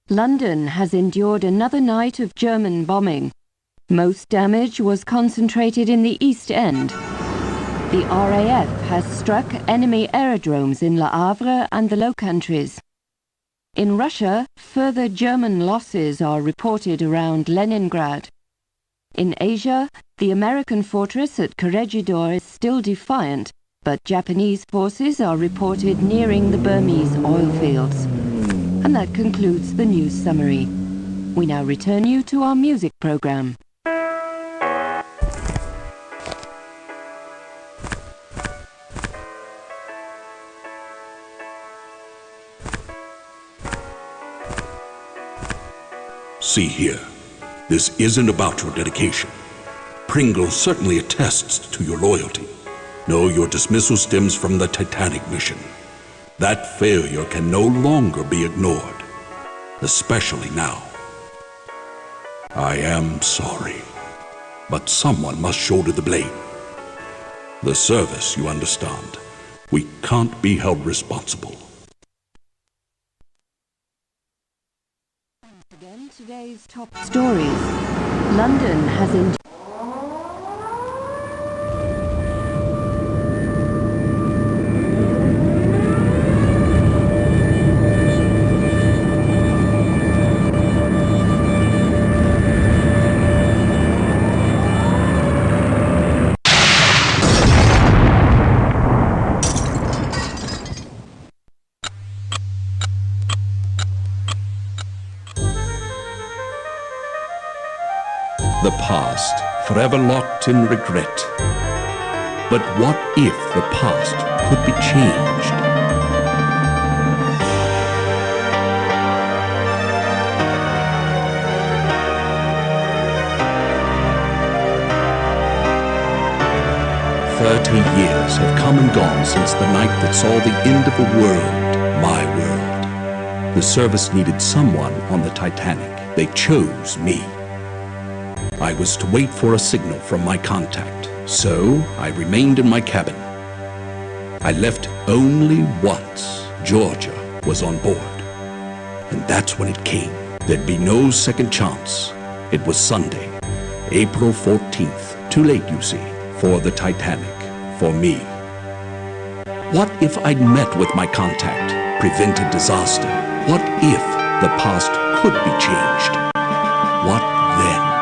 London has endured another night of German bombing. Most damage was concentrated in the East End. The RAF has struck enemy aerodromes in Le Havre and the Low Countries. In Russia, further German losses are reported around Leningrad. In Asia, the American fortress at Corregidor is still defiant, but Japanese forces are reported nearing the Burmese oil fields. And that concludes the news summary. We now return you to our music program. See here, this isn't about your dedication. Pringle certainly attests to your loyalty. No, your dismissal stems from the Titanic mission. That failure can no longer be ignored, especially now. I am sorry, but someone must shoulder the blame. The service, you understand. We can't be held responsible. Again, today's top stories. London has endured the past, forever locked in regret. But what if the past could be changed? "30 years have come and gone since the night that saw the end of a world, my world. The service needed someone on the Titanic. They chose me. I was to wait for a signal from my contact, so I remained in my cabin. I left only once Georgia was on board, and that's when it came. There'd be no second chance. It was Sunday, April 14th, too late, you see, for the Titanic, for me. What if I'd met with my contact, prevented disaster? What if the past could be changed? What then?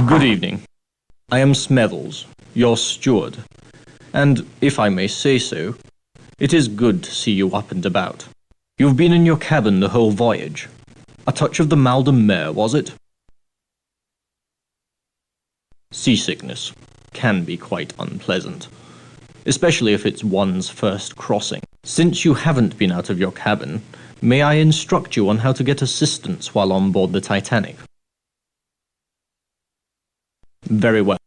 Good evening. I am Smethels, your steward, and, if I may say so, it is good to see you up and about. You've been in your cabin the whole voyage. A touch of the mal de mer, was it? Seasickness can be quite unpleasant, especially if it's one's first crossing. Since you haven't been out of your cabin, may I instruct you on how to get assistance while on board the Titanic? Very well.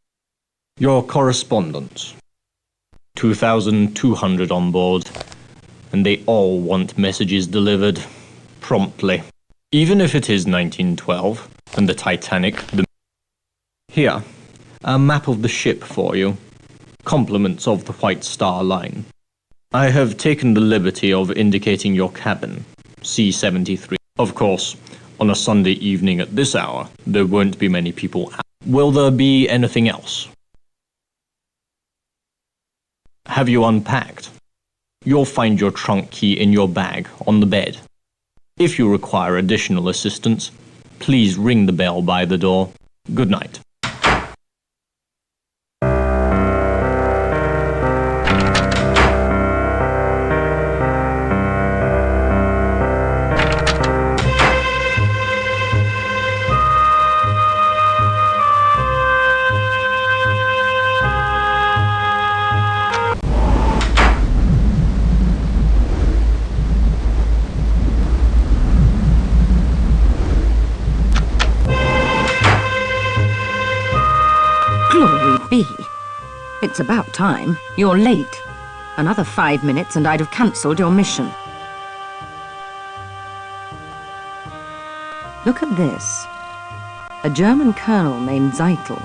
Your correspondence. 2,200 on board, and they all want messages delivered promptly. Even if it is 1912, and the Titanic, Here, a map of the ship for you. Compliments of the White Star Line. I have taken the liberty of indicating your cabin, C-73. Of course, on a Sunday evening at this hour, there won't be many people out. Will there be anything else? Have you unpacked? You'll find your trunk key in your bag on the bed. If you require additional assistance, please ring the bell by the door. Good night. Glory be. It's about time. You're late. Another 5 minutes and I'd have cancelled your mission. Look at this. A German colonel named Zeitel.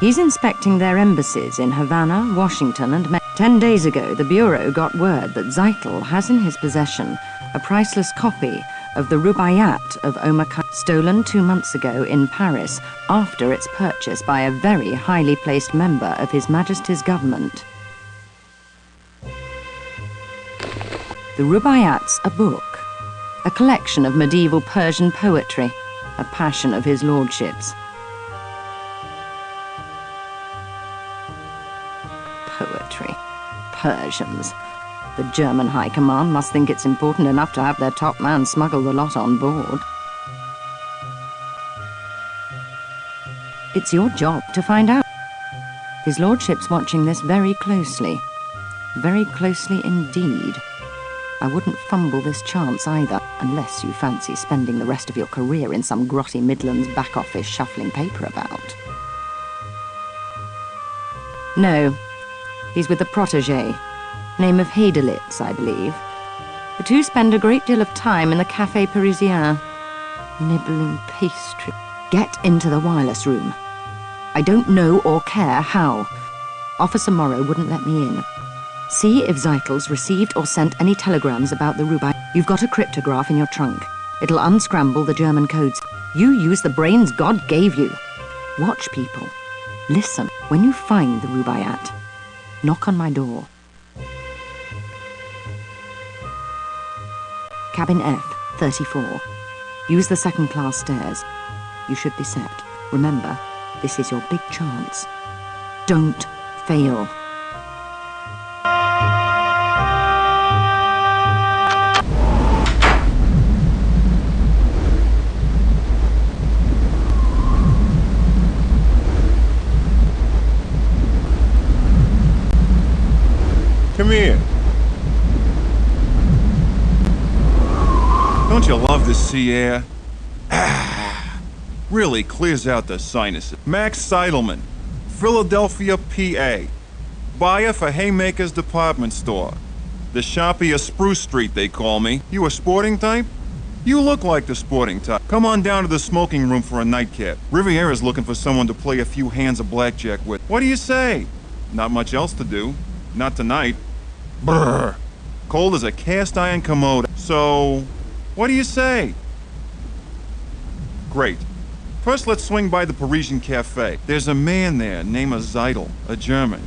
He's inspecting their embassies in Havana, Washington and 10 days ago, the Bureau got word that Zeitel has in his possession a priceless copy of the Rubáiyát of Omar Khayyam, stolen 2 months ago in Paris after its purchase by a very highly placed member of His Majesty's government. The Rubáiyát's a book, a collection of medieval Persian poetry, a passion of his lordship's. Poetry. Persians. The German High Command must think it's important enough to have their top man smuggle the lot on board. It's your job to find out. His lordship's watching this very closely. Very closely indeed. I wouldn't fumble this chance either, unless you fancy spending the rest of your career in some grotty Midlands back office shuffling paper about. No, he's with the protégé. Name of Heidelitz, I believe. The two spend a great deal of time in the Café Parisien, nibbling pastry. Get into the wireless room. I don't know or care how. Officer Morrow wouldn't let me in. See if Zeitel's received or sent any telegrams about the Rubáiyát. You've got a cryptograph in your trunk. It'll unscramble the German codes. You use the brains God gave you. Watch people. Listen. When you find the Rubáiyát, knock on my door. Cabin F, 34. Use the second-class stairs. You should be set. Remember, this is your big chance. Don't fail. Come here. Don't you love the sea air? Really clears out the sinuses. Max Seidelman, Philadelphia, PA. Buyer for Haymaker's department store. The Sharpie of Spruce Street, they call me. You a sporting type? You look like the sporting type. Come on down to the smoking room for a nightcap. Riviera's looking for someone to play a few hands of blackjack with. What do you say? Not much else to do. Not tonight. Brr. Cold as a cast iron commode. So, what do you say? Great. First, let's swing by the Parisian Cafe. There's a man there named Zeitel, a German.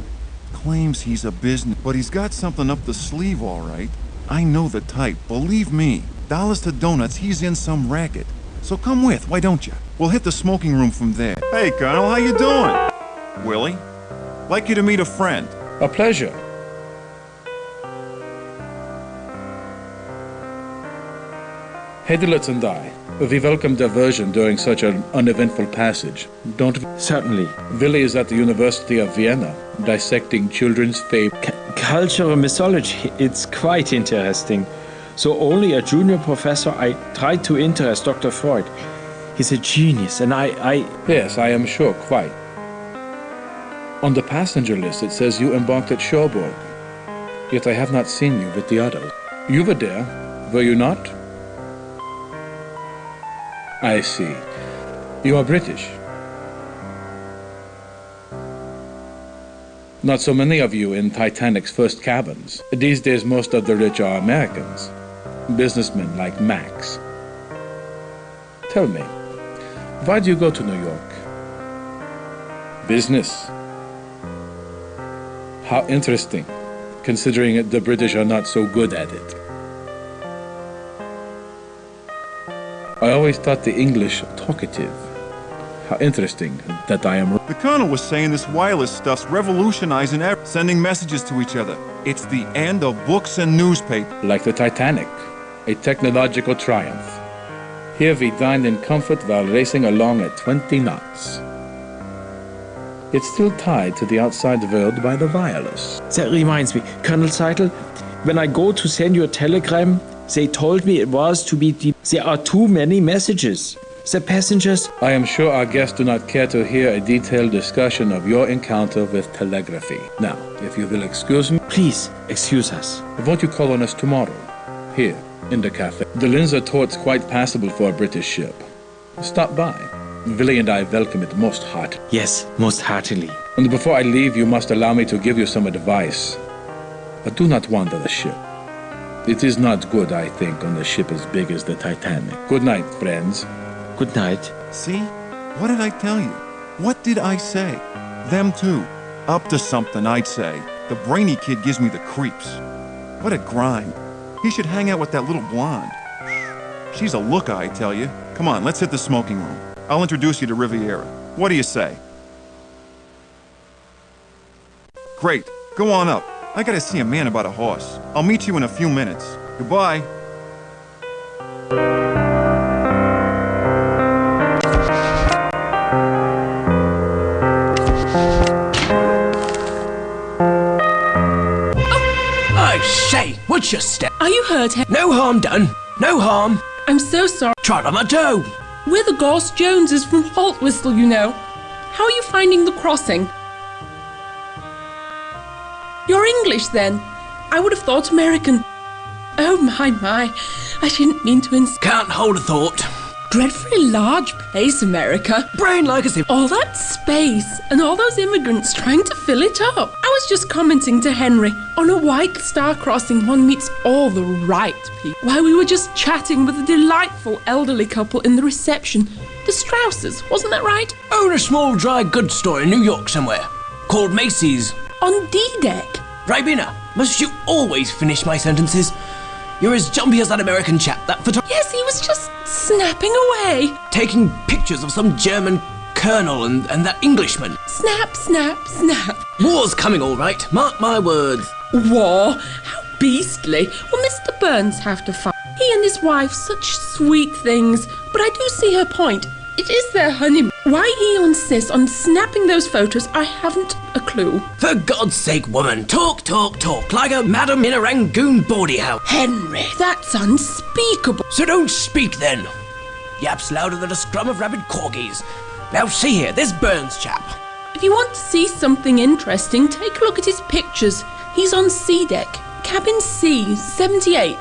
Claims he's a business, but he's got something up the sleeve, all right. I know the type, believe me. Dollars to donuts, he's in some racket. So come with, why don't you? We'll hit the smoking room from there. Hey, Colonel, how you doing? Willie? Like you to meet a friend. A pleasure. Heidelitz and I, we welcome diversion during such an uneventful passage, don't we? Certainly. Willie is at the University of Vienna, dissecting children's fables. Cultural mythology, it's quite interesting. So only a junior professor, I tried to interest Dr. Freud. He's a genius, and Yes, I am sure, quite. On the passenger list it says you embarked at Cherbourg, yet I have not seen you with the others. You were there, were you not? I see. You are British. Not so many of you in Titanic's first cabins. These days most of the rich are Americans. Businessmen like Max. Tell me, why do you go to New York? Business. How interesting, considering the British are not so good at it. I always thought the English talkative. How interesting that I am... The Colonel was saying this wireless stuff's revolutionizing sending messages to each other. It's the end of books and newspapers. Like the Titanic, a technological triumph. Here we dined in comfort while racing along at 20 knots. It's still tied to the outside world by the wireless. That reminds me, Colonel Seidel, when I go to send you a telegram, they told me it was to be there are too many messages. The passengers... I am sure our guests do not care to hear a detailed discussion of your encounter with telegraphy. Now, if you will excuse me... Please, excuse us. Won't you call on us tomorrow? Here, in the cafe. The Linzer Tort's quite passable for a British ship. Stop by. Willie and I welcome it most heartily. Yes, most heartily. And before I leave, you must allow me to give you some advice. But do not wander the ship. It is not good, I think, on a ship as big as the Titanic. Good night, friends. Good night. See? What did I tell you? What did I say? Them too. Up to something, I'd say. The brainy kid gives me the creeps. What a grind. He should hang out with that little blonde. She's a looker, I tell you. Come on, let's hit the smoking room. I'll introduce you to Riviera. What do you say? Great. Go on up. I gotta see a man about a horse. I'll meet you in a few minutes. Goodbye. Say, would you step? Are you hurt? No harm done. No harm. I'm so sorry. Trod on my toe. We're the Goss Joneses from Haltwhistle, you know. How are you finding the crossing? You're English, then? I would have thought American. Oh, my. I didn't mean to Can't hold a thought. Dreadfully large place, America. Brain like a zip. All that space and all those immigrants trying to fill it up. I was just commenting to Henry, on a White Star crossing one meets all the right people. While we were just chatting with a delightful elderly couple in the reception. The Strausses, wasn't that right? Own a small dry goods store in New York somewhere. Called Macy's. On D-Deck. Ribena, must you always finish my sentences? You're as jumpy as that American chap, that photographer. Yes, he was just snapping away. Taking pictures of some German colonel and that Englishman. Snap, snap, snap. War's coming all right, mark my words. War? How beastly. Will Mr. Burns have to fight? He and his wife, such sweet things. But I do see her point. It is their honeymoon. Why he insists on snapping those photos, I haven't a clue. For God's sake, woman, talk, like a madam in a Rangoon bawdy house. Henry, that's unspeakable. So don't speak then. Yaps louder than a scrum of rabid corgis. Now see here, this Burns chap. If you want to see something interesting, take a look at his pictures. He's on C deck, cabin C, 78.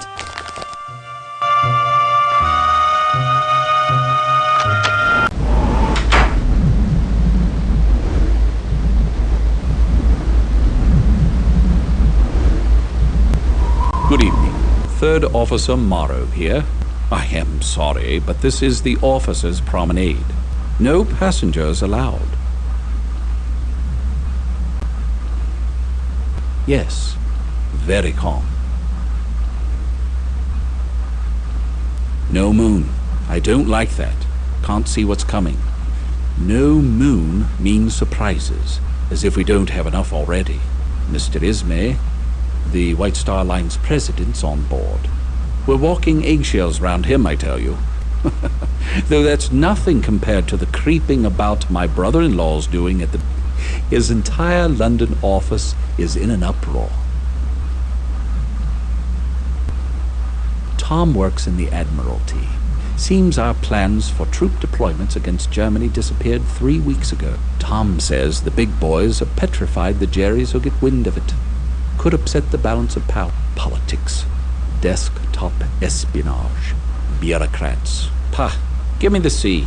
Good evening. Third Officer Morrow here. I am sorry, but this is the officers' promenade. No passengers allowed. Yes, very calm. No moon. I don't like that. Can't see what's coming. No moon means surprises, as if we don't have enough already. Mr. Ismay, the White Star Line's president's on board. We're walking eggshells round him, I tell you. Though that's nothing compared to the creeping about my brother-in-law's doing at the... His entire London office is in an uproar. Tom works in the Admiralty. Seems our plans for troop deployments against Germany disappeared 3 weeks ago. Tom says the big boys are petrified the Jerrys will get wind of it. Could upset the balance of power. Politics. Desktop espionage. Bureaucrats. Pah, give me the sea.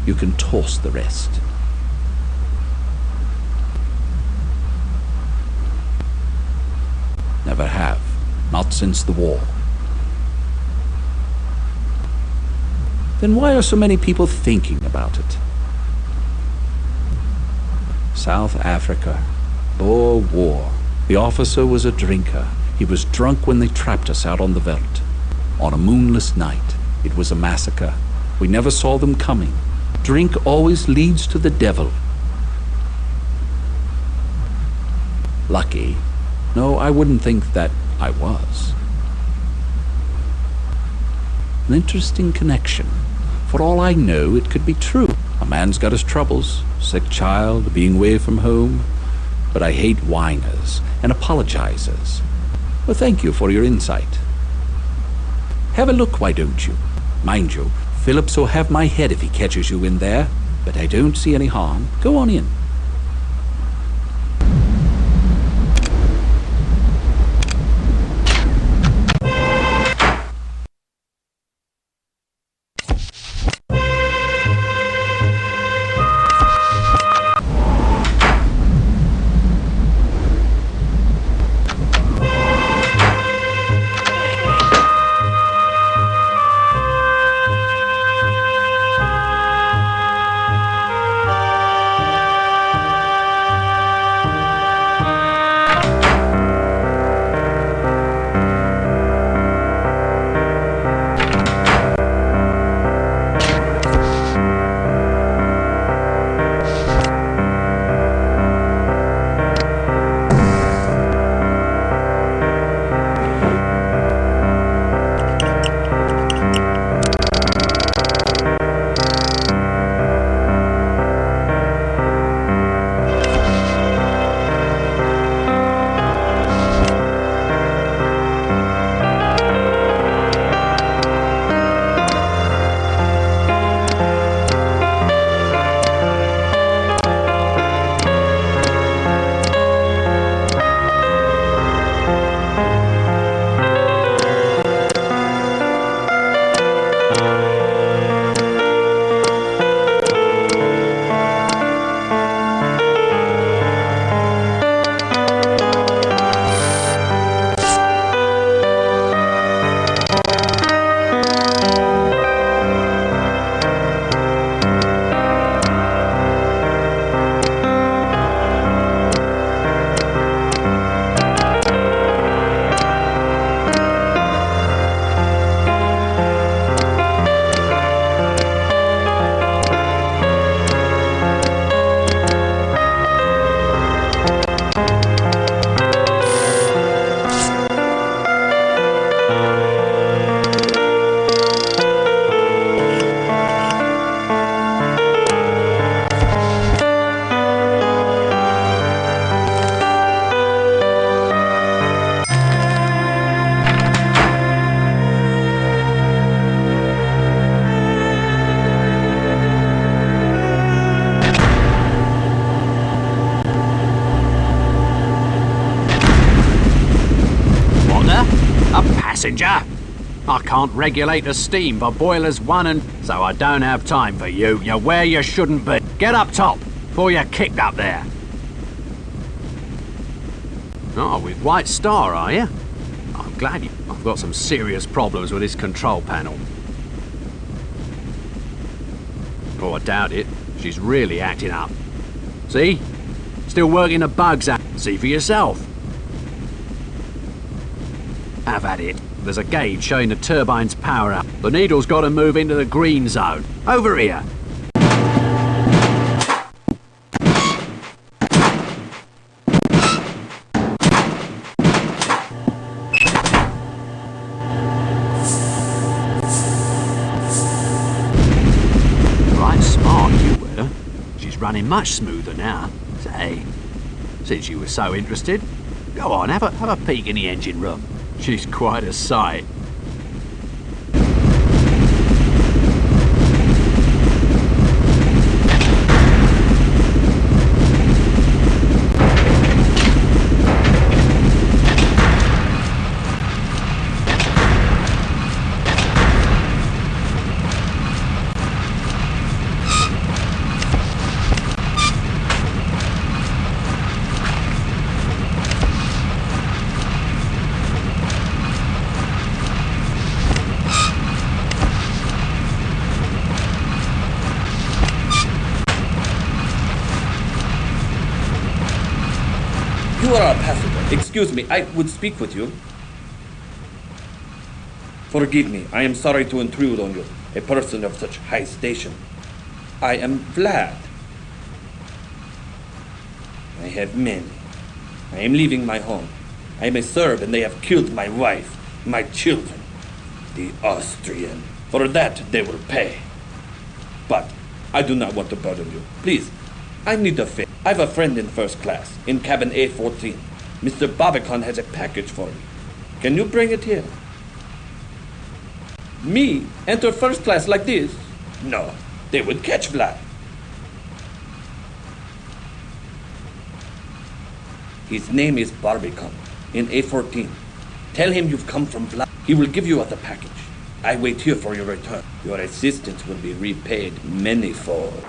You can toss the rest. Never have. Not since the war. Then why are so many people thinking about it? South Africa. Boer War. The officer was a drinker. He was drunk when they trapped us out on the veldt. On a moonless night, it was a massacre. We never saw them coming. Drink always leads to the devil. Lucky? No, I wouldn't think that I was. An interesting connection. For all I know, it could be true. A man's got his troubles. Sick child, being away from home. But I hate whiners and apologizers. Well, thank you for your insight. Have a look, why don't you? Mind you, Phillips will have my head if he catches you in there, but I don't see any harm. Go on in. Passenger. I can't regulate the steam for boilers 1 and... So I don't have time for you. You're where you shouldn't be. Get up top before you're kicked up there. Oh, with White Star, are you? I'm glad you... I've got some serious problems with this control panel. Oh, I doubt it. She's really acting up. See? Still working the bugs out. See for yourself. Have at it. There's a gauge showing the turbine's power up. The needle's got to move into the green zone. Over here. Right smart you were. She's running much smoother now. Say, since you were so interested, go on, have a peek in the engine room. She's quite a sight. You are a passenger. Excuse me, I would speak with you. Forgive me, I am sorry to intrude on you, a person of such high station. I am Vlad. I have many. I am leaving my home. I am a Serb and they have killed my wife, my children. The Austrian. For that they will pay. But I do not want to burden you. Please, I need a favor. I have a friend in first class, in cabin A14. Mr. Barbican has a package for me. Can you bring it here? Me enter first class like this? No, they would catch Vlad. His name is Barbican, in A14. Tell him you've come from Vlad. He will give you the package. I wait here for your return. Your assistance will be repaid manyfold.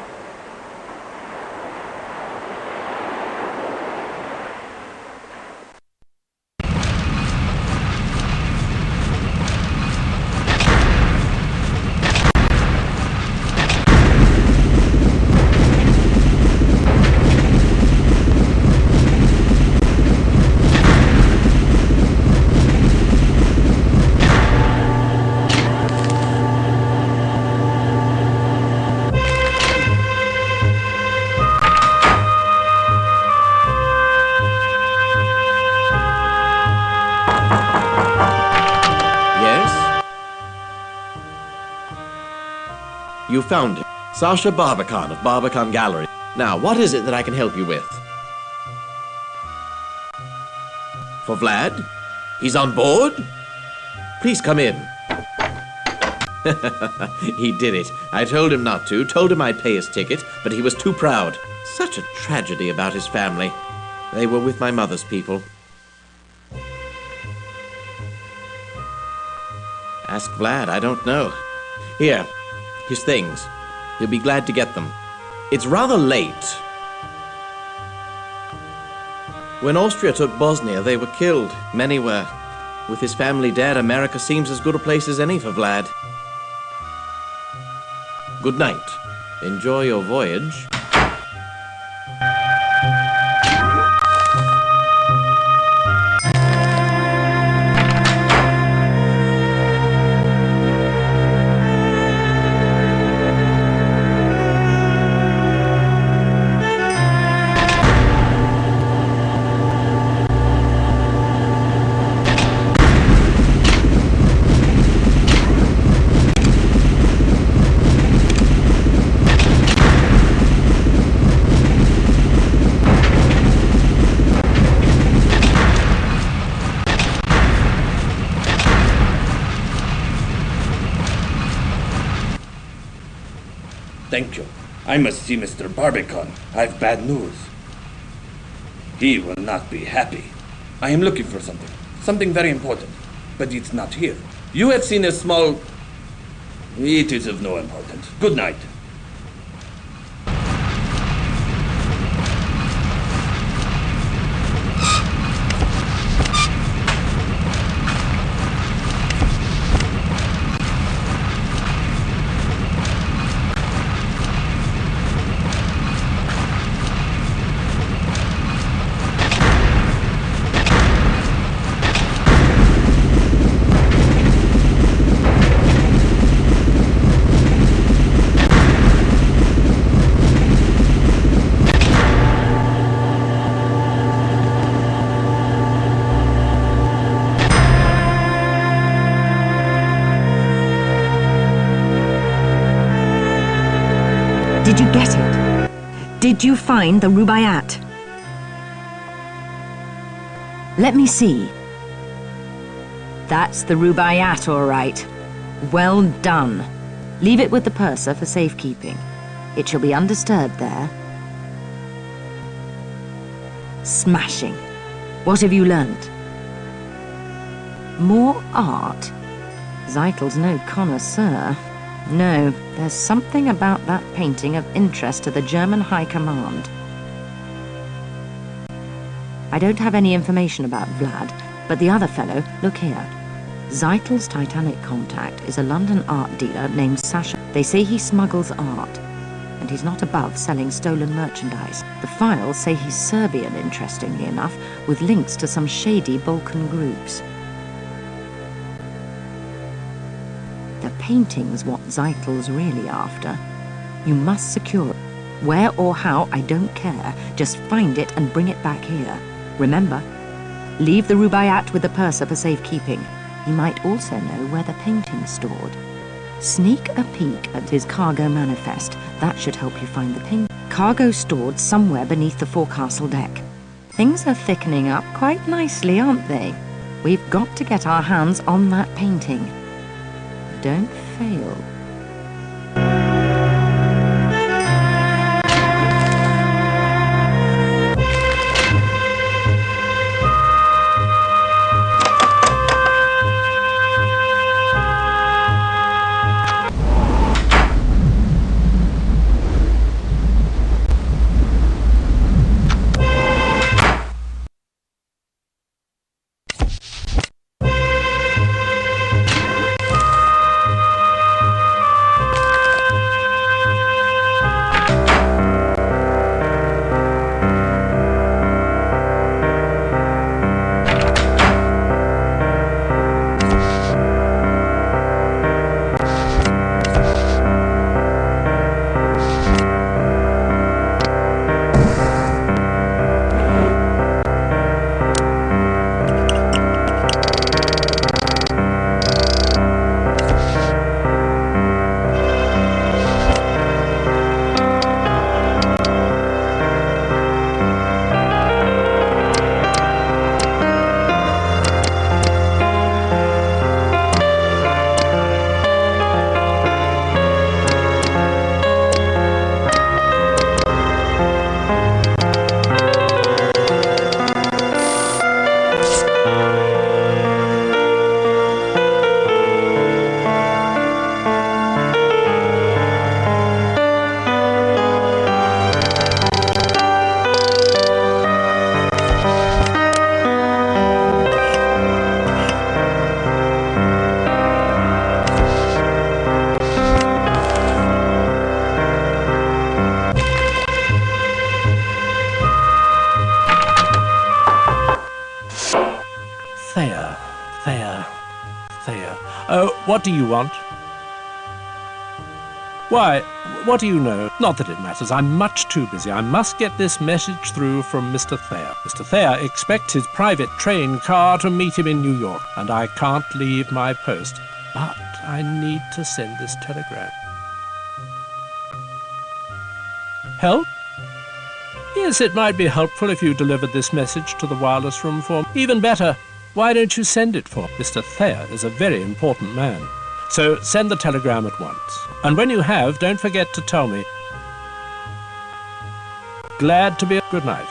You found him. Sasha Barbican of Barbican Gallery. Now, what is it that I can help you with? For Vlad? He's on board? Please come in. He did it. I told him not to, told him I'd pay his ticket, but he was too proud. Such a tragedy about his family. They were with my mother's people. Ask Vlad, I don't know. Here, his things. He'll be glad to get them. It's rather late. When Austria took Bosnia, they were killed. Many were. With his family dead, America seems as good a place as any for Vlad. Good night. Enjoy your voyage. Thank you. I must see Mr. Barbican. I've bad news. He will not be happy. I am looking for something. Something very important. But it's not here. You have seen a small... It is of no importance. Good night. Did you get it? Did you find the Rubáiyát? Let me see. That's the Rubáiyát, all right. Well done. Leave it with the purser for safekeeping. It shall be undisturbed there. Smashing. What have you learnt? More art? Zeitel's no connoisseur. No, there's something about that painting of interest to the German High Command. I don't have any information about Vlad, but the other fellow, look here. Zeitel's Titanic contact is a London art dealer named Sasha. They say he smuggles art, and he's not above selling stolen merchandise. The files say he's Serbian, interestingly enough, with links to some shady Balkan groups. The painting's what Zeitel's really after. You must secure it. Where or how, I don't care. Just find it and bring it back here. Remember, leave the Rubáiyát with the purser for safekeeping. He might also know where the painting's stored. Sneak a peek at his cargo manifest. That should help you find the painting. Cargo stored somewhere beneath the forecastle deck. Things are thickening up quite nicely, aren't they? We've got to get our hands on that painting. Don't fail. What do you want? Why, what do you know? Not that it matters. I'm much too busy. I must get this message through from Mr. Thayer. Mr. Thayer expects his private train car to meet him in New York, and I can't leave my post. But I need to send this telegram. Help? Yes, it might be helpful if you delivered this message to the wireless room for me. Even better, why don't you send it for me? Mr. Thayer is a very important man. So send the telegram at once. And when you have, don't forget to tell me. Glad to be. Good night.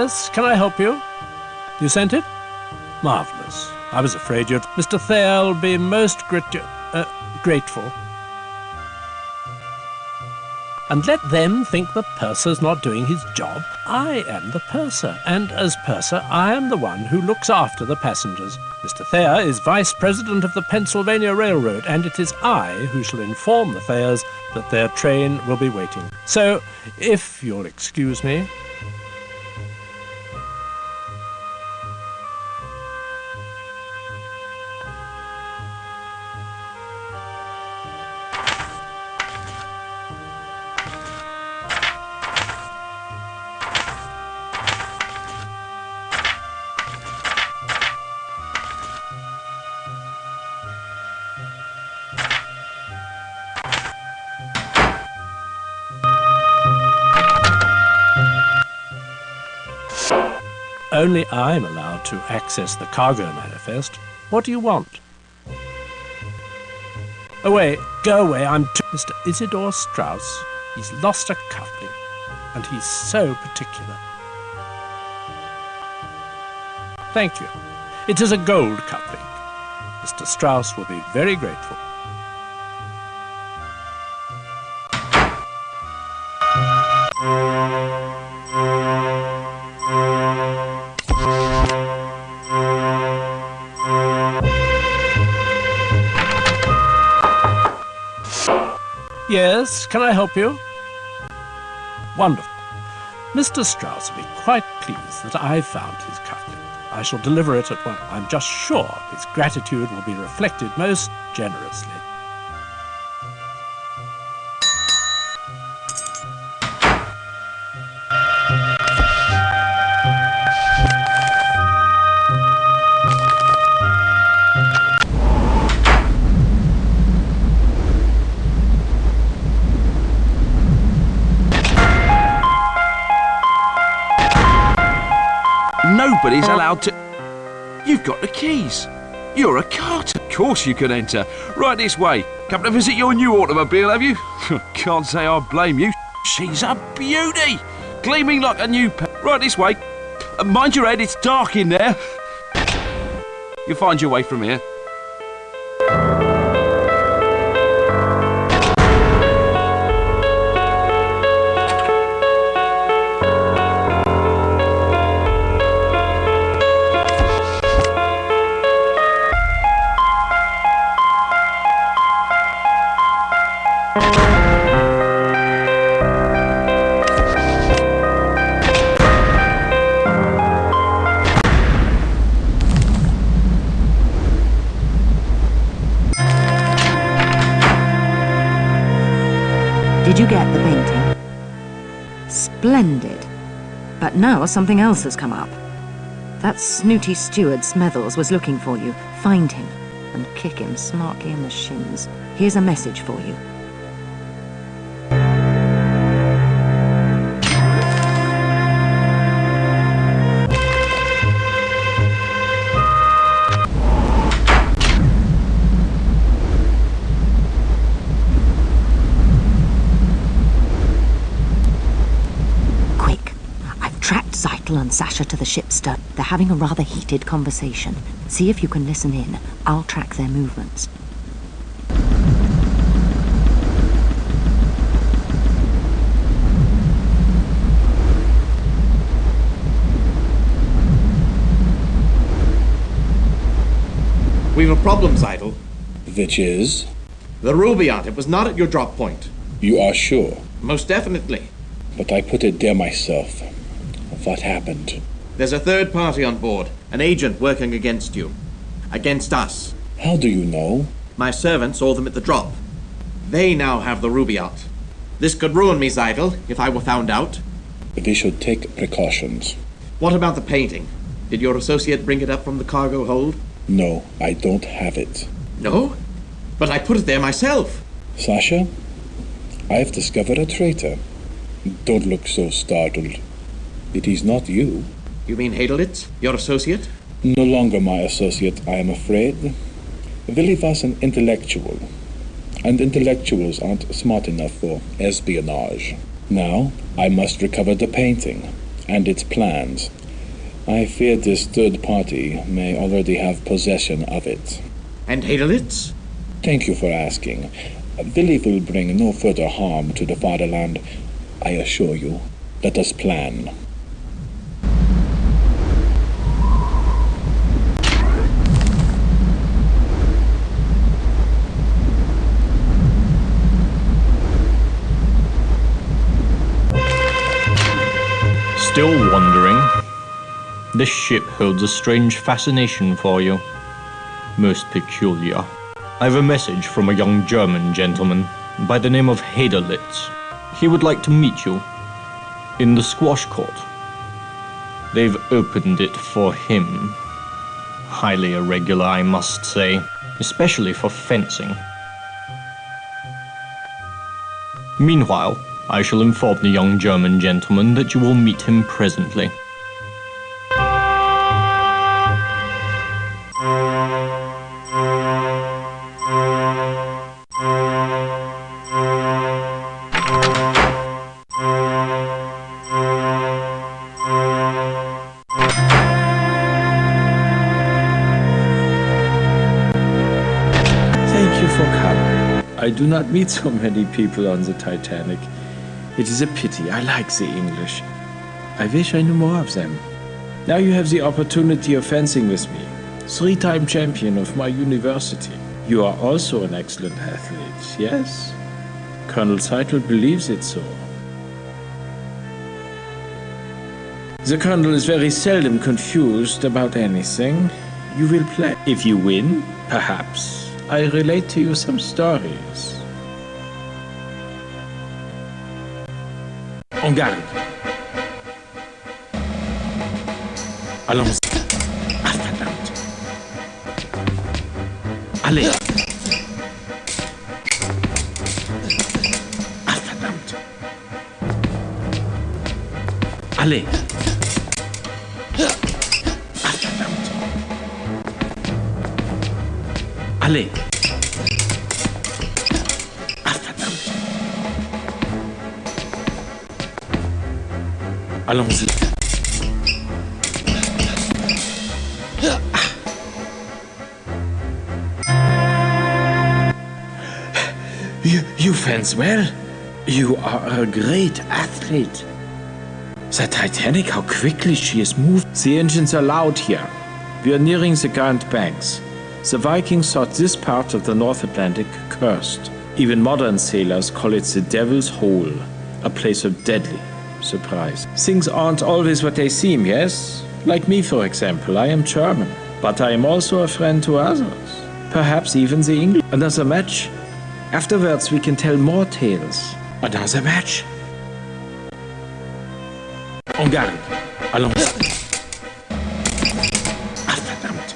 Yes, can I help you? You sent it? Marvellous. I was afraid you'd... Mr. Thayer'll be most grateful. And let them think the purser's not doing his job. I am the purser, and as purser, I am the one who looks after the passengers. Mr. Thayer is Vice President of the Pennsylvania Railroad, and it is I who shall inform the Thayers that their train will be waiting. So, if you'll excuse me... Only I'm allowed to access the cargo manifest. What do you want? Away, go away, I'm Mr. Isidore Strauss. He's lost a cufflink, and he's so particular. Thank you. It is a gold cufflink. Mr. Strauss will be very grateful. Yes, can I help you? Wonderful. Mr. Strauss will be quite pleased that I've found his cufflink. I shall deliver it at once. I'm just sure his gratitude will be reflected most generously. Nobody's allowed to... You've got the keys. You're a carter. Of course you can enter. Right this way. Come to visit your new automobile, have you? Can't say I blame you. She's a beauty. Gleaming like a new... Right this way. Mind your head, it's dark in there. You'll find your way from here. Did you get the painting? Splendid. But now something else has come up. That snooty steward Smethels was looking for you. Find him and kick him smartly in the shins. Here's a message for you. And Sasha to the ship's stern. They're having a rather heated conversation. See if you can listen in. I'll track their movements. We've a problem, Seidel. Which is? The Rubáiyát. It was not at your drop point. You are sure? Most definitely. But I put it there myself. What happened? There's a third party on board, an agent working against you. Against us. How do you know? My servant saw them at the drop. They now have the Rubáiyát. This could ruin me, Seidel, if I were found out. We should take precautions. What about the painting? Did your associate bring it up from the cargo hold? No, I don't have it. No? But I put it there myself. Sasha, I've discovered a traitor. Don't look so startled. It is not you. You mean Heidelitz, your associate? No longer my associate, I am afraid. Willie was an intellectual, and intellectuals aren't smart enough for espionage. Now, I must recover the painting, and its plans. I fear this third party may already have possession of it. And Heidelitz? Thank you for asking. Belief will bring no further harm to the fatherland, I assure you. Let us plan. Still wondering? This ship holds a strange fascination for you. Most peculiar. I have a message from a young German gentleman by the name of Heidelitz. He would like to meet you in the squash court. They've opened it for him. Highly irregular, I must say, especially for fencing. Meanwhile, I shall inform the young German gentleman that you will meet him presently. Thank you for coming. I do not meet so many people on the Titanic. It is a pity. I like the English. I wish I knew more of them. Now you have the opportunity of fencing with me. 3-time champion of my university. You are also an excellent athlete, yes? Colonel Seitel believes it so. The Colonel is very seldom confused about anything. You will play. If you win, perhaps, I relate to you some stories. En garde. Allons. Ah, verdammt. Allez. Ah, verdammt. Allez. Ah, verdammt. Allez. Allons-y. You fence well. You are a great athlete. The Titanic, how quickly she has moved. The engines are loud here. We are nearing the Grand Banks. The Vikings thought this part of the North Atlantic cursed. Even modern sailors call it the Devil's Hole, a place of deadly surprise. Things aren't always what they seem, yes? Like me, for example. I am German, but I am also a friend to others. Perhaps even the English. Another match? Afterwards, we can tell more tales. Another match? En garde. Allons. Ah, verdammt.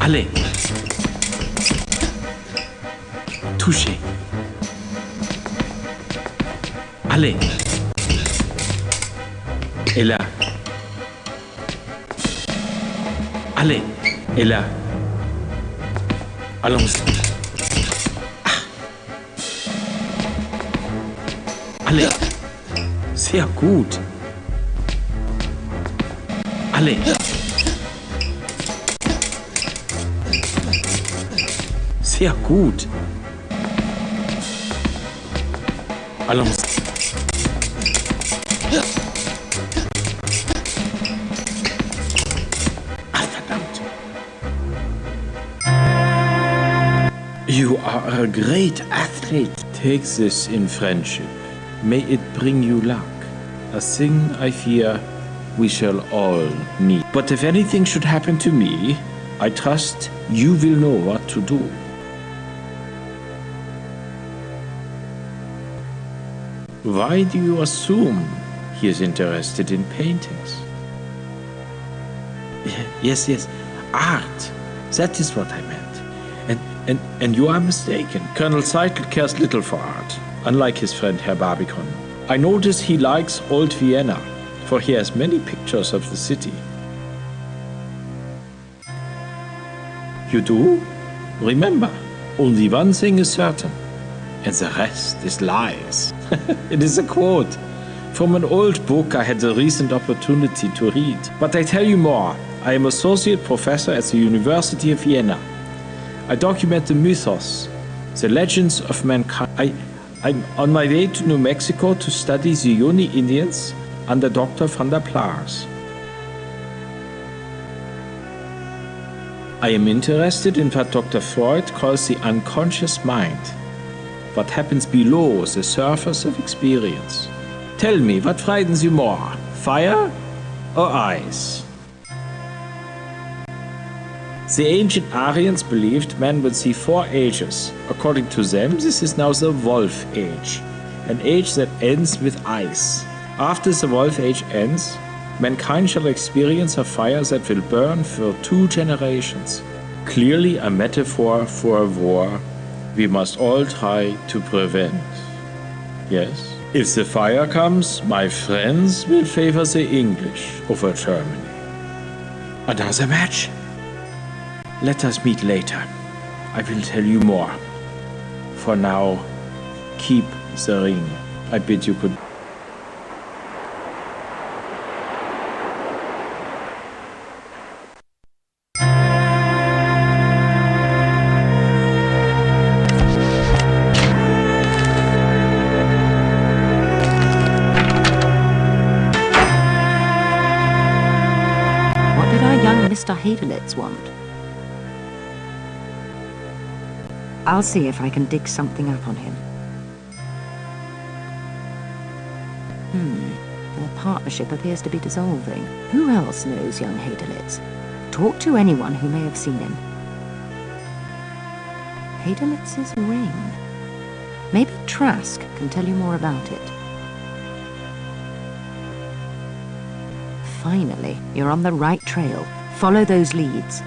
Allez. Touché. Allez. Et là. Allez. Et là. Allons. Ah. Allez. Sehr gut. Allez. Sehr gut. Allons. Ah, verdammt. You are a great athlete. Take this in friendship. May it bring you luck. A thing I fear we shall all need. But if anything should happen to me, I trust you will know what to do. Why do you assume he is interested in paintings? Yes, art. That is what I meant. And you are mistaken. Colonel Seitel cares little for art, unlike his friend Herr Barbicon. I notice he likes old Vienna, for he has many pictures of the city. You do? Remember, only one thing is certain, and the rest is lies. It is a quote. From an old book I had the recent opportunity to read. But I tell you more. I am associate professor at the University of Vienna. I document the mythos, the legends of mankind. I'm on my way to New Mexico to study the Yoni Indians under Dr. van der Plaars. I am interested in what Dr. Freud calls the unconscious mind, what happens below the surface of experience. Tell me, what frightens you more, fire or ice? The ancient Aryans believed man would see 4 ages. According to them, this is now the Wolf Age, an age that ends with ice. After the Wolf Age ends, mankind shall experience a fire that will burn for 2 generations. Clearly a metaphor for a war we must all try to prevent. Yes, if the fire comes, my friends will favor the English over Germany. Another match? Let us meet later. I will tell you more. For now, keep the ring. I bid you good. What did our young Mr. Hadelitz want? I'll see if I can dig something up on him. Their partnership appears to be dissolving. Who else knows young Hadelitz? Talk to anyone who may have seen him. Hadelitz's ring. Maybe Trask can tell you more about it. Finally, you're on the right trail. Follow those leads.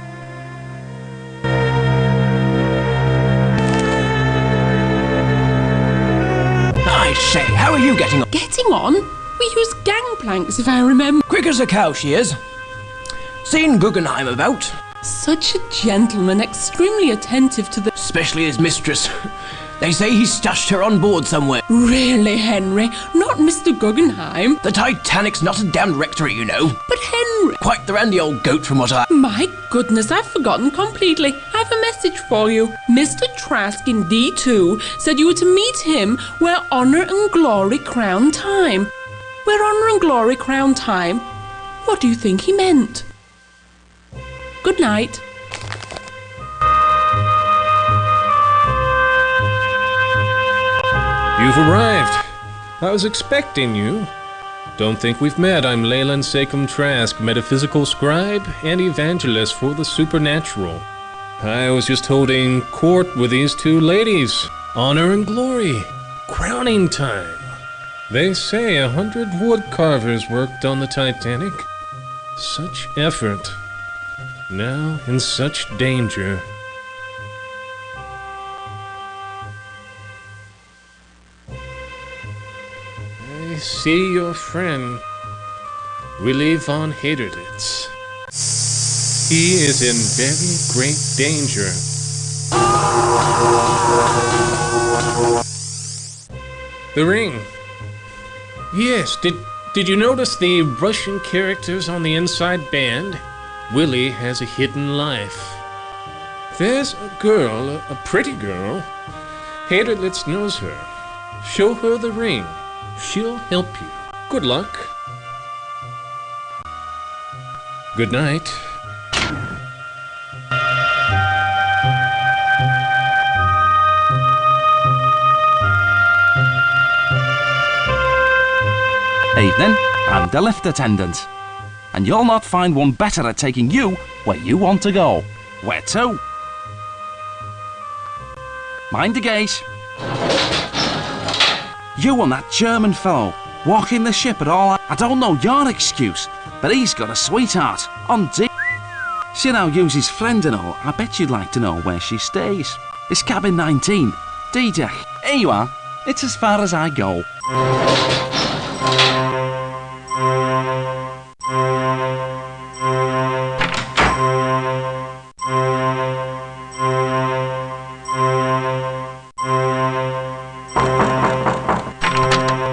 I say, how are you getting on? Getting on? We use gangplanks, if I remember. Quick as a cow, she is. Seen Guggenheim about? Such a gentleman, extremely attentive to the... Especially his mistress. They say he stashed her on board somewhere. Really, Henry? Not Mr. Guggenheim? The Titanic's not a damned rectory, you know. But Henry... Quite the randy old goat from what I... My goodness, I've forgotten completely. I have a message for you. Mr. Trask in D2 said you were to meet him where honour and glory crown time. Where honour and glory crown time? What do you think he meant? Good night. You've arrived. I was expecting you. Don't think we've met. I'm Leyland Sachem Trask, metaphysical scribe and evangelist for the supernatural. I was just holding court with these 2 ladies. Honor and glory. Crowning time. They say 100 wood carvers worked on the Titanic. Such effort. Now in such danger. I see your friend, Willy von Haderlitz. He is in very great danger. The ring. Yes, did you notice the Russian characters on the inside band? Willy has a hidden life. There's a girl, a pretty girl. Haderlitz knows her. Show her the ring. She'll help you. Good luck. Good night. Evening, I'm the lift attendant. And you'll not find one better at taking you where you want to go. Where to? Mind the gate. You and that German fellow walking the ship at all. I don't know your excuse, but he's got a sweetheart on D. Seeing how you's his friend and all, I bet you'd like to know where she stays. It's cabin 19, D-deck. Here you are. It's as far as I go.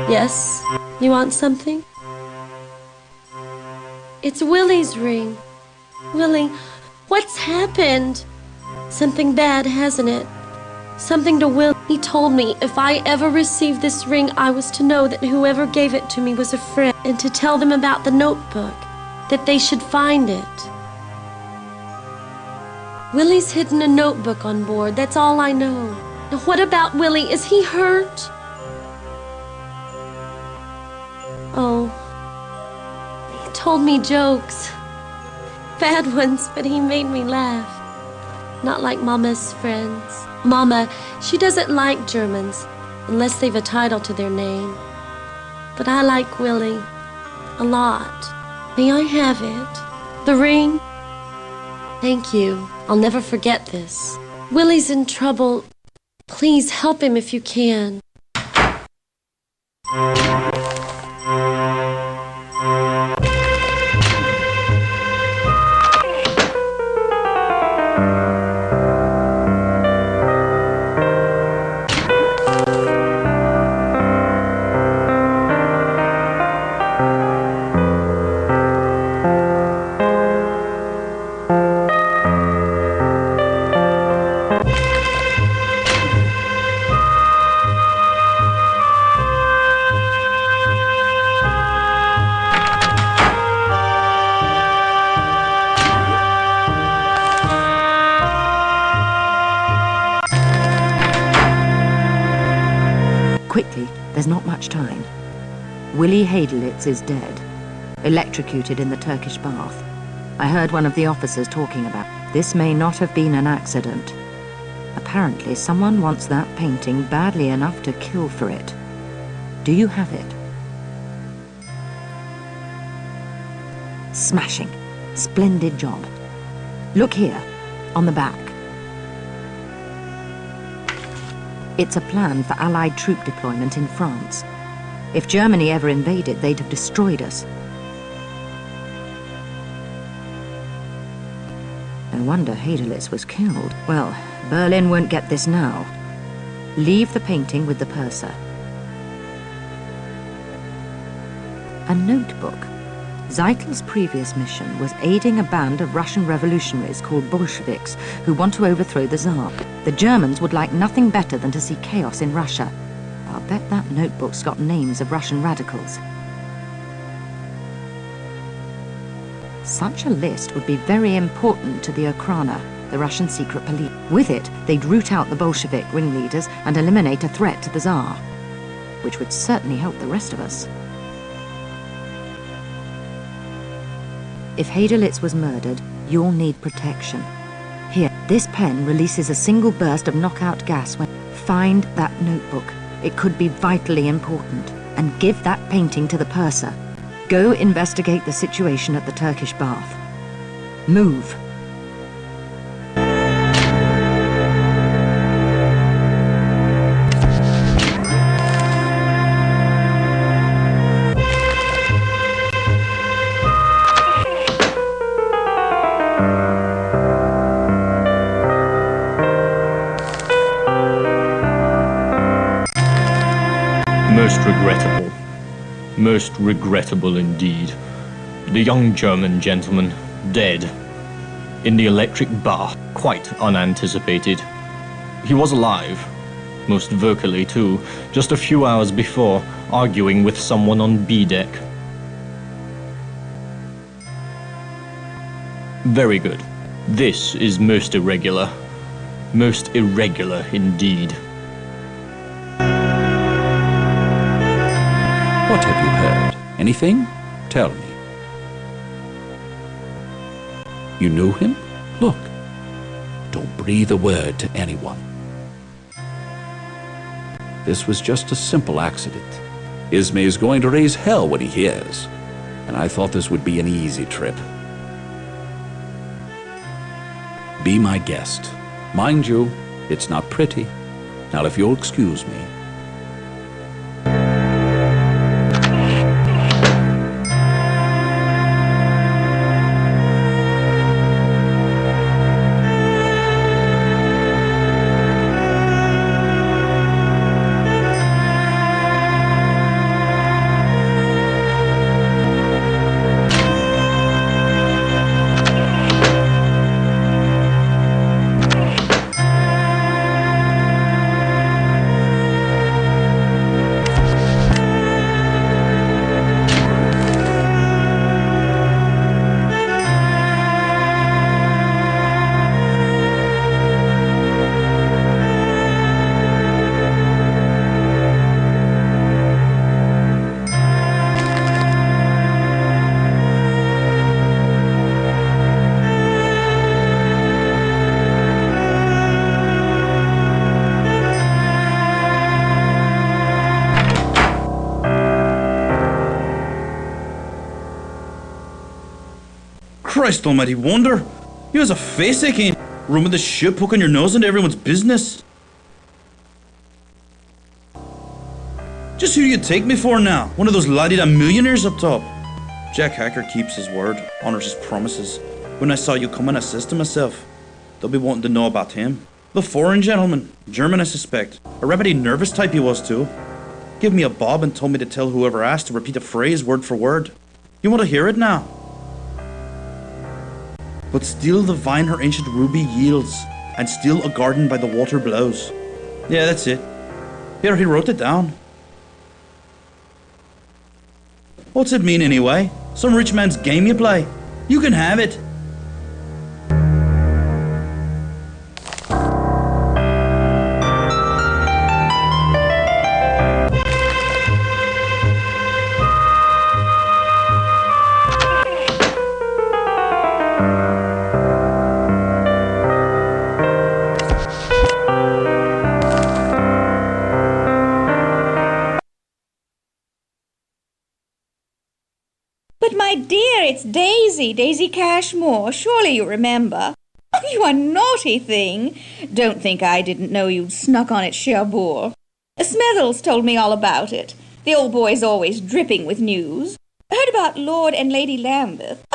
Yes? You want something? It's Willie's ring. Willie, what's happened? Something bad, hasn't it? Something to Will. He told me if I ever received this ring, I was to know that whoever gave it to me was a friend, and to tell them about the notebook, that they should find it. Willie's hidden a notebook on board, that's all I know. Now what about Willie? Is he hurt? Oh, he told me jokes. Bad ones, but he made me laugh. Not like Mama's friends. Mama, she doesn't like Germans, unless they've a title to their name. But I like Willie a lot. May I have it? The ring? Thank you. I'll never forget this. Willie's in trouble. Please help him if you can. Quickly, there's not much time. Willie Heidelitz is dead, electrocuted in the Turkish bath. I heard one of the officers talking about this may not have been an accident. Apparently, someone wants that painting badly enough to kill for it. Do you have it? Smashing. Splendid job. Look here, on the back. It's a plan for Allied troop deployment in France. If Germany ever invaded, they'd have destroyed us. No wonder Heidelitz was killed. Well, Berlin won't get this now. Leave the painting with the purser. A notebook. Zeitel's previous mission was aiding a band of Russian revolutionaries called Bolsheviks who want to overthrow the Tsar. The Germans would like nothing better than to see chaos in Russia. I'll bet that notebook's got names of Russian radicals. Such a list would be very important to the Okhrana, the Russian secret police. With it, they'd root out the Bolshevik ringleaders and eliminate a threat to the Tsar, which would certainly help the rest of us. If Heidelitz was murdered, you'll need protection. Here, this pen releases a single burst of knockout gas when... Find that notebook. It could be vitally important. And give that painting to the purser. Go investigate the situation at the Turkish bath. Move. Most regrettable indeed. The young German gentleman, dead. In the electric bath, quite unanticipated. He was alive, most vocally too, just a few hours before, arguing with someone on B deck. Very good. This is most irregular. Most irregular indeed. What have you heard? Anything? Tell me. You knew him? Look. Don't breathe a word to anyone. This was just a simple accident. Ismay is going to raise hell when he hears. And I thought this would be an easy trip. Be my guest. Mind you, it's not pretty. Now if you'll excuse me. Christ almighty wonder! You has a face aching, roaming the ship, poking your nose into everyone's business. Just who do you take me for now? One of those la-di-da millionaires up top? Jack Hacker keeps his word, honours his promises. When I saw you coming, I says to myself, they'll be wanting to know about him. The foreign gentleman, German I suspect. A remedy nervous type he was too. Gave me a bob and told me to tell whoever asked to repeat a phrase word for word. You want to hear it now? But still the vine her ancient ruby yields, and still a garden by the water blows. Yeah, that's it. Here, he wrote it down. What's it mean anyway? Some rich man's game you play? You can have it. But my dear, it's Daisy Cashmore. Surely you remember. Oh, you a naughty thing. Don't think I didn't know you'd snuck on at Cherbourg. Smethels told me all about it. The old boy's always dripping with news. Heard about Lord and Lady Lambeth.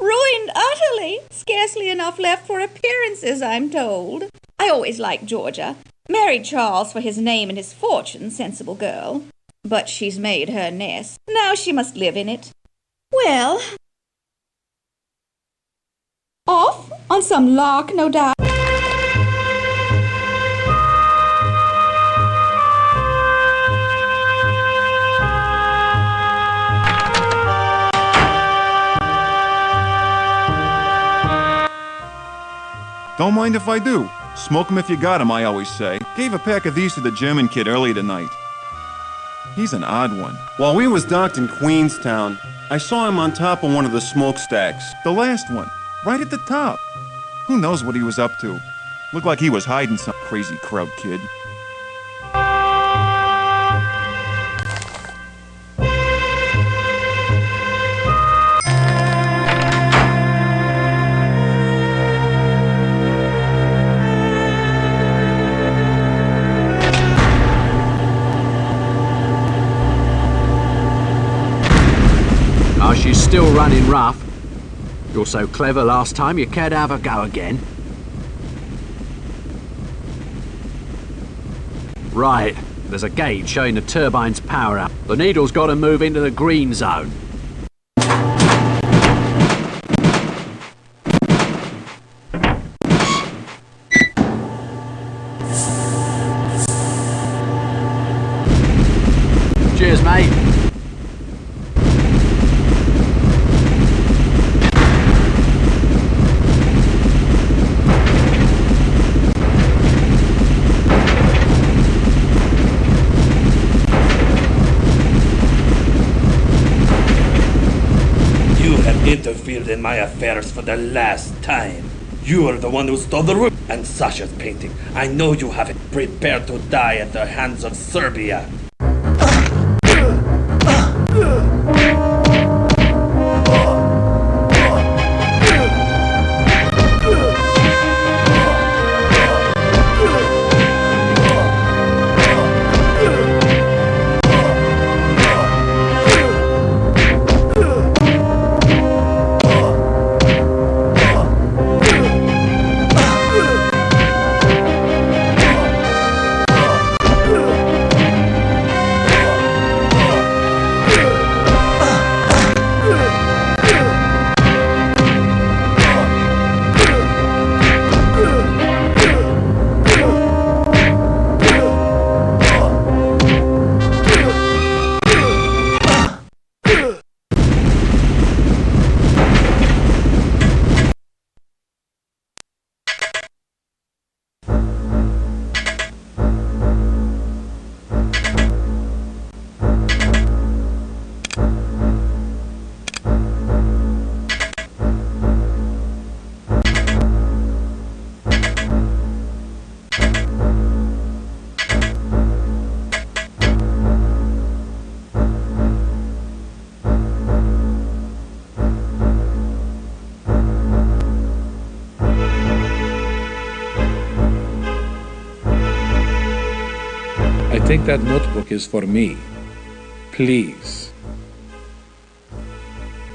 Ruined utterly. Scarcely enough left for appearances, I'm told. I always liked Georgia. Married Charles for his name and his fortune, sensible girl. But she's made her nest. Now she must live in it. Well, off on some lark, no doubt. Don't mind if I do. Smoke 'em if you got 'em, I always say. Gave a pack of these to the German kid earlier tonight. He's an odd one. While we was docked in Queenstown, I saw him on top of one of the smokestacks. The last one, right at the top. Who knows what he was up to? Looked like he was hiding some crazy crowd kid. She's still running rough. You're so clever last time, you can't have a go again. Right, there's a gauge showing the turbine's power up. The needle's got to move into the green zone. Cheers, mate. Interfered in my affairs for the last time. You are the one who stole the room and Sasha's painting. I know you have it. Prepare to die at the hands of Serbia. think that notebook is for me. Please.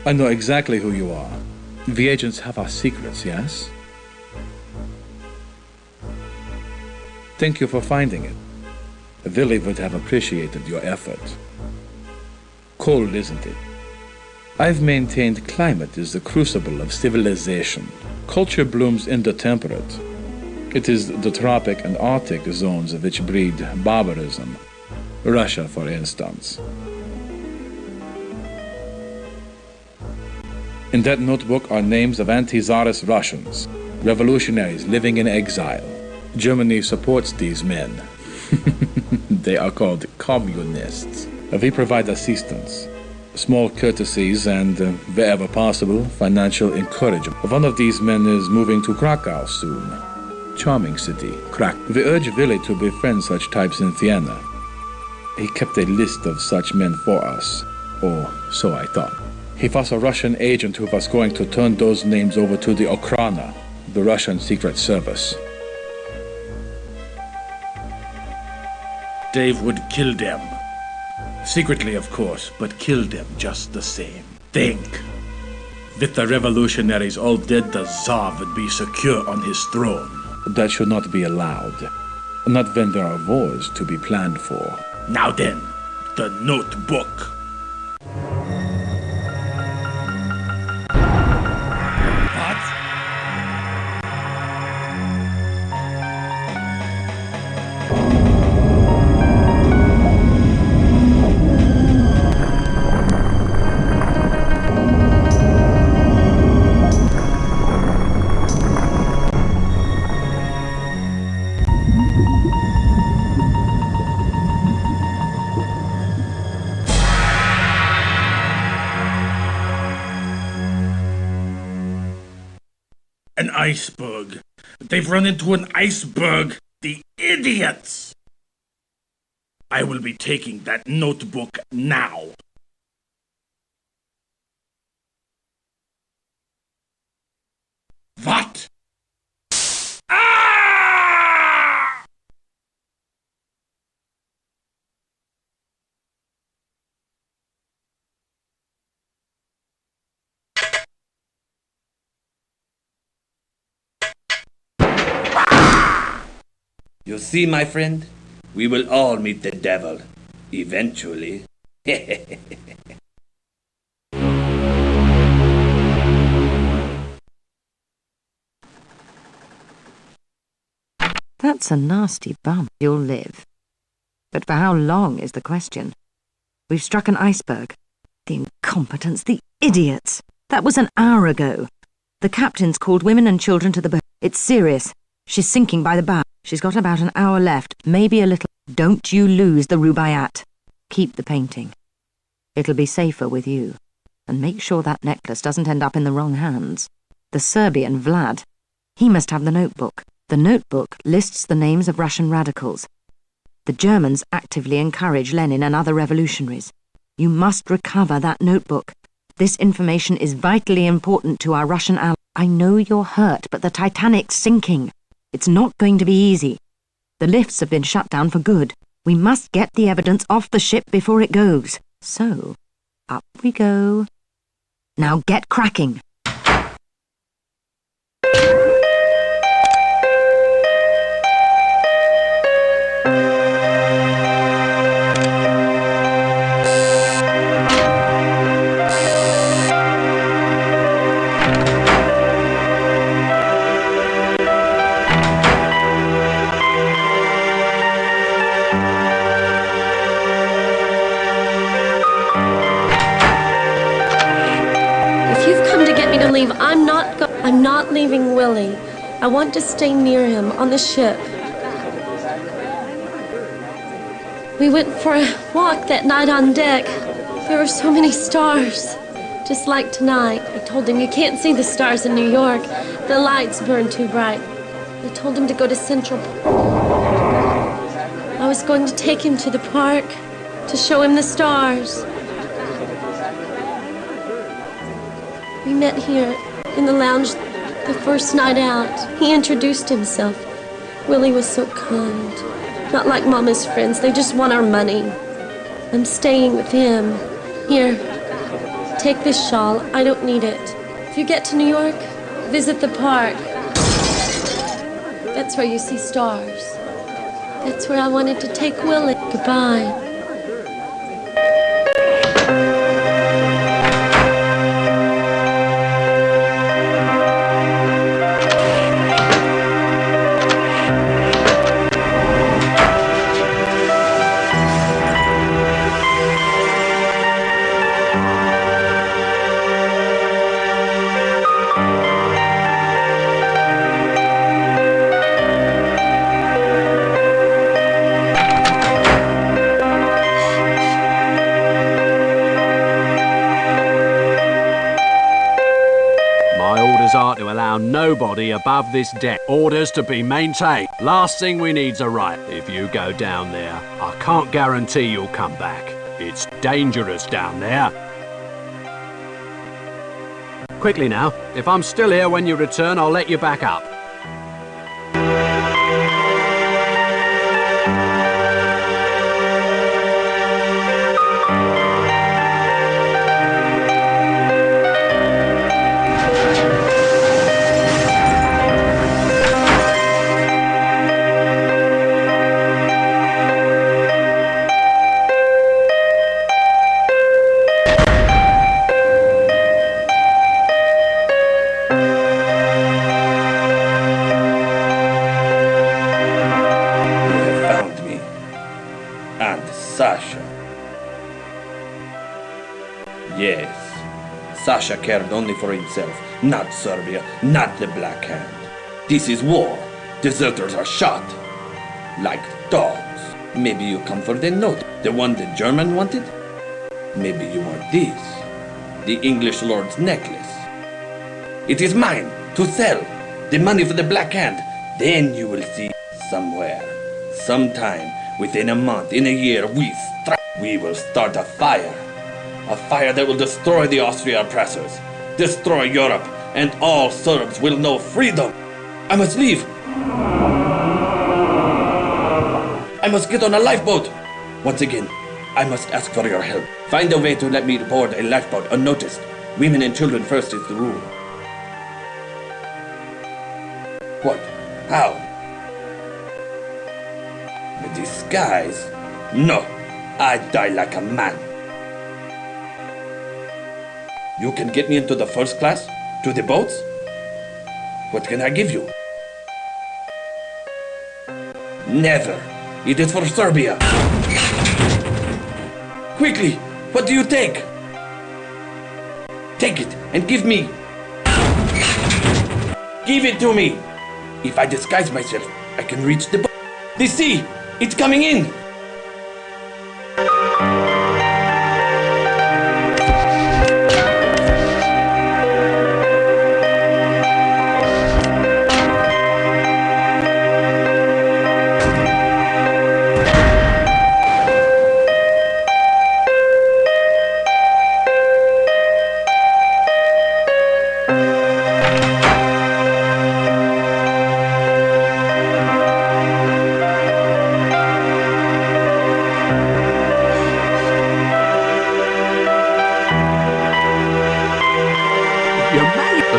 I know exactly who you are. The agents have our secrets, yes? Thank you for finding it. Willie would have appreciated your effort. Cold, isn't it? I've maintained climate is the crucible of civilization. Culture blooms in the temperate. It is the tropic and Arctic zones which breed barbarism. Russia, for instance. In that notebook are names of anti-Tsarist Russians, revolutionaries living in exile. Germany supports these men. They are called communists. We provide assistance, small courtesies, and, wherever possible, financial encouragement. One of these men is moving to Krakow soon. Charming city, Krakow. We urge Willie to befriend such types in Vienna. He kept a list of such men for us, or so I thought. He was a Russian agent who was going to turn those names over to the Okhrana, the Russian Secret Service. Dave would kill them. Secretly, of course, but kill them just the same. Think. With the revolutionaries all dead, the Tsar would be secure on his throne. That should not be allowed. Not when there are wars to be planned for. Now then, the notebook. An iceberg. They've run into an iceberg. The idiots! I will be taking that notebook now. What? Ah! You see, my friend, we will all meet the devil, eventually. That's a nasty bump. You'll live. But for how long is the question? We've struck an iceberg. The incompetents, the idiots. That was an hour ago. The captain's called women and children to the boat. It's serious. She's sinking by the bow. She's got about an hour left, maybe a little. Don't you lose the Rubáiyát. Keep the painting. It'll be safer with you. And make sure that necklace doesn't end up in the wrong hands. The Serbian Vlad. He must have the notebook. The notebook lists the names of Russian radicals. The Germans actively encourage Lenin and other revolutionaries. You must recover that notebook. This information is vitally important to our Russian allies. I know you're hurt, but the Titanic's sinking. It's not going to be easy. The lifts have been shut down for good. We must get the evidence off the ship before it goes. So, up we go. Now get cracking. I'm not leaving Willie. I want to stay near him on the ship. We went for a walk that night on deck. There were so many stars. Just like tonight. I told him you can't see the stars in New York. The lights burn too bright. I told him to go to Central Park. I was going to take him to the park to show him the stars. We met here in the lounge the first night out. He introduced himself. Willie was so kind. Not like Mama's friends. They just want our money. I'm staying with him. Here, take this shawl. I don't need it. If you get to New York, visit the park. That's where you see stars. That's where I wanted to take Willie. Goodbye. Nobody above this deck. Orders to be maintained. Last thing we need's a riot. If you go down there, I can't guarantee you'll come back. It's dangerous down there. Quickly now. If I'm still here when you return, I'll let you back up. Sasha cared only for himself, not Serbia, not the Black Hand. This is war. Deserters are shot. Like dogs. Maybe you come for the note, the one the German wanted? Maybe you want this, the English lord's necklace. It is mine, to sell. The money for the Black Hand. Then you will see somewhere, sometime, within a month, in a year, we will start a fire. A fire that will destroy the Austria oppressors, destroy Europe, and all Serbs will know freedom. I must leave. I must get on a lifeboat. Once again, I must ask for your help. Find a way to let me board a lifeboat unnoticed. Women and children first is the rule. What? How? A disguise? No, I die like a man. You can get me into the first class? To the boats? What can I give you? Never. It is for Serbia. Quickly, what do you take? Take it and give me. Give it to me. If I disguise myself, I can reach the boat. The sea, it's coming in.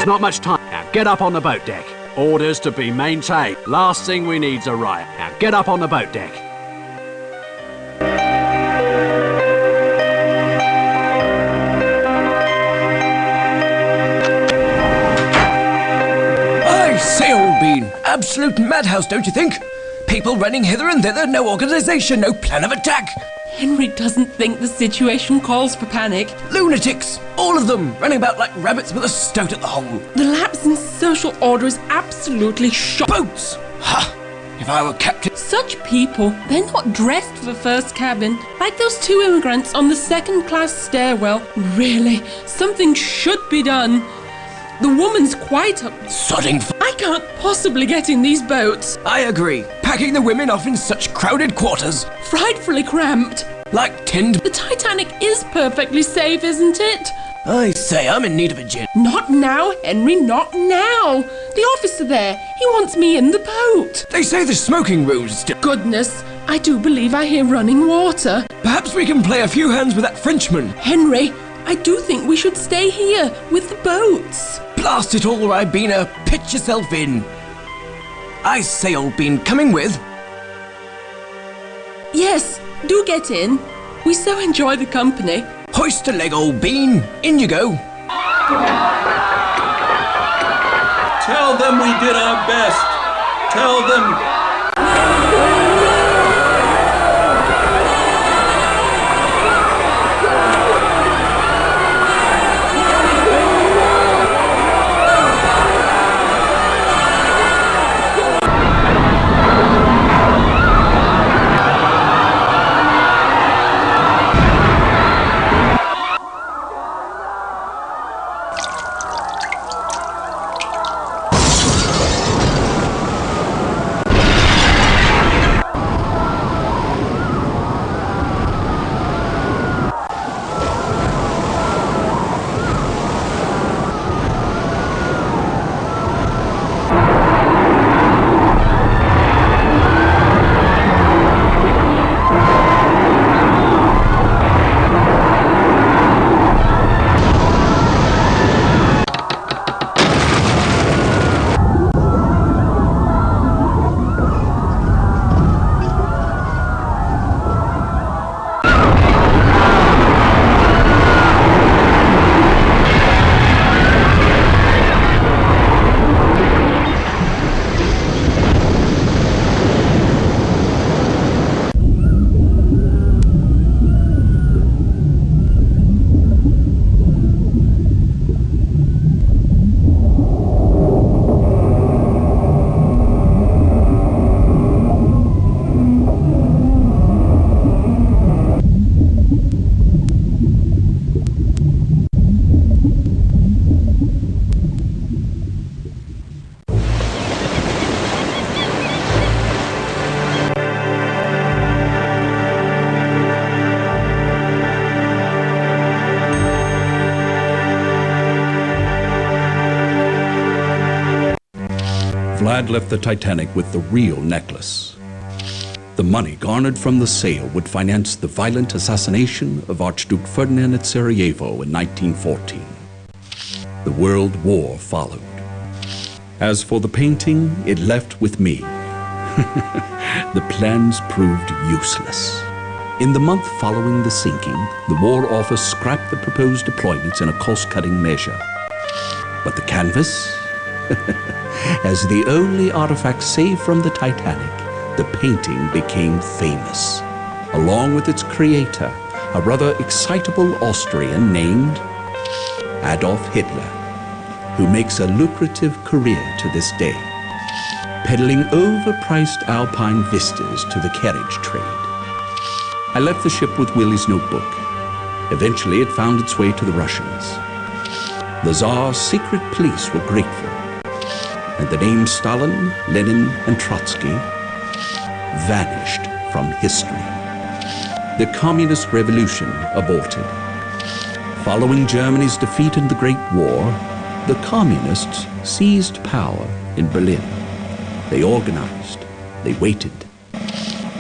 Not much time. Now get up on the boat deck. Orders to be maintained. Last thing we need's a riot. Now get up on the boat deck. I say, old bean, absolute madhouse, don't you think? People running hither and thither, no organisation, no plan of attack. Henry doesn't think the situation calls for panic. Lunatics! All of them! Running about like rabbits with a stoat at the hole. The lapse in social order is absolutely shocking. Boats! Ha! If I were captain... Such people, they're not dressed for the first cabin. Like those two immigrants on the second-class stairwell. Really, something should be done. The woman's quite a... Sodding I can't possibly get in these boats. I agree. Packing the women off in such crowded quarters. Frightfully cramped. Like tinned... The Titanic is perfectly safe, isn't it? I say, I'm in need of a gin. Not now, Henry, not now. The officer there, he wants me in the boat. They say the smoking room's still... Goodness, I do believe I hear running water. Perhaps we can play a few hands with that Frenchman. Henry, I do think we should stay here with the boats. Blast it all, Ribena. Pitch yourself in. I say, old bean, coming with? Yes, do get in. We so enjoy the company. Hoist a leg, old bean. In you go. Tell them we did our best. Tell them. Vlad left the Titanic with the real necklace. The money garnered from the sale would finance the violent assassination of Archduke Ferdinand at Sarajevo in 1914. The World War followed. As for the painting, it left with me. The plans proved useless. In the month following the sinking, the War Office scrapped the proposed deployments in a cost-cutting measure. But the canvas? As the only artifact saved from the Titanic, the painting became famous. Along with its creator, a rather excitable Austrian named Adolf Hitler, who makes a lucrative career to this day, peddling overpriced alpine vistas to the carriage trade. I left the ship with Willie's notebook. Eventually, it found its way to the Russians. The Tsar's secret police were grateful, and the names Stalin, Lenin, and Trotsky vanished from history. The Communist Revolution aborted. Following Germany's defeat in the Great War, the Communists seized power in Berlin. They organized, they waited.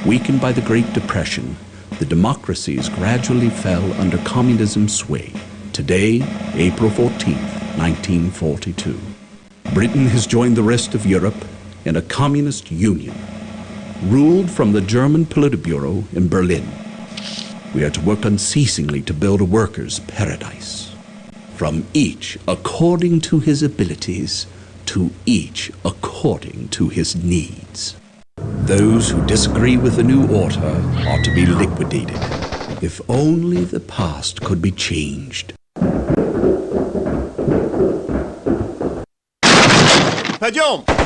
Weakened by the Great Depression, the democracies gradually fell under communism's sway. Today, April 14th, 1942. Britain has joined the rest of Europe in a communist union, ruled from the German Politburo in Berlin. We are to work unceasingly to build a workers' paradise. From each according to his abilities, to each according to his needs. Those who disagree with the new order are to be liquidated. If only the past could be changed. Пойдем!